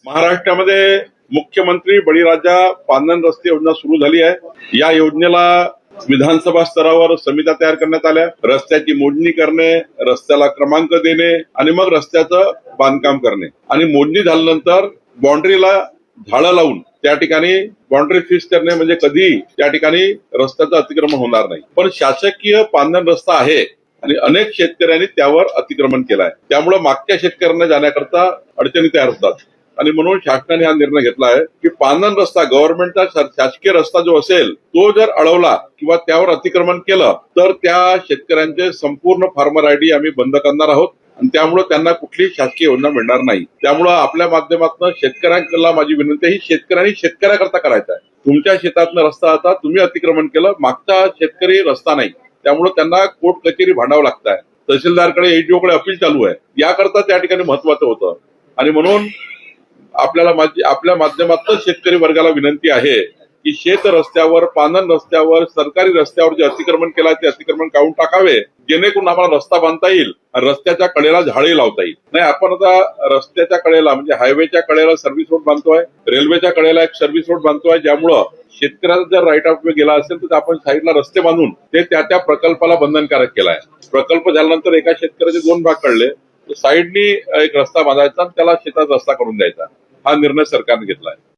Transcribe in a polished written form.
महाराष्ट्रामध्ये मुख्यमंत्री बळीराजा पांदन रस्ते योजना सुरू झाली आहे। या योजनेला विधानसभा स्तरावर समित्या तयार करण्यात आल्या। रस्त्याची मोजणी करणे, रस्त्याला क्रमांक देणे आणि मग रस्त्याचं बांधकाम करणे आणि मोजणी झाल्यानंतर बाउंड्रीला झाडं लावून त्या ठिकाणी बाउंड्री फिक्स करणे, म्हणजे कधी त्या ठिकाणी रस्त्याचं अतिक्रमण होणार नाही। पण शासकीय पांदन रस्ता आहे आणि अनेक शेतकऱ्यांनी त्यावर अतिक्रमण केलं आहे। त्यामुळे मागच्या शेतकऱ्यांना जाण्याकरता अडचणी तयार होतात आणि म्हणून शासनाने हा निर्णय घेतला आहे की पांदन रस्ता, गव्हर्नमेंटचा शासकीय रस्ता जो असेल तो जर अडवला किंवा त्यावर अतिक्रमण केलं तर त्या शेतकऱ्यांचे संपूर्ण फार्मर आयडी आम्ही बंद करणार आहोत आणि त्यामुळे त्यांना कुठलीही शासकीय योजना मिळणार नाही। त्यामुळे आपल्या माध्यमातून शेतकऱ्यांना माझी विनंती आहे, शेतकऱ्यांनी शेतकऱ्याकरता करायचं आहे। तुमच्या शेतातनं रस्ता आता तुम्ही अतिक्रमण केलं, मागचा शेतकरी रस्ता नाही, त्यामुळे त्यांना कोर्ट कचेरी भांडावं लागत आहे, तहसीलदारकडे एडीओकडे अपील चालू आहे। याकरता त्या ठिकाणी महत्वाचं होतं आणि म्हणून आपल्या माध्यमातून शेतकरी वर्गाला विनंती आहे की शेत रस्त्यावर, पांदन रस्त्यावर, सरकारी रस्त्यावर जे अतिक्रमण केलं ते अतिक्रमण काढून टाकावे, जेणेकरून आम्हाला रस्ता बांधता येईल, रस्त्याच्या कडेला झाडे लावता येईल। नाही, आपण आता रस्त्याच्या कडेला म्हणजे हायवेच्या कडेला सर्व्हिस रोड बांधतोय, रेल्वेच्या कडेला एक सर्व्हिस रोड बांधतोय, ज्यामुळं शेतकऱ्याचा जर राईट ऑफ वे गेला असेल तर आपण साईडला रस्ते बांधून ते त्या प्रकल्पाला बंधनकारक केलाय। प्रकल्प झाल्यानंतर एका शेतकऱ्याचे दोन भाग कळले, साईडनी एक रस्ता बांधायचा आणि त्याला शेतात रस्ता करून द्यायचा, हा निर्णय सरकारने घेतलाय।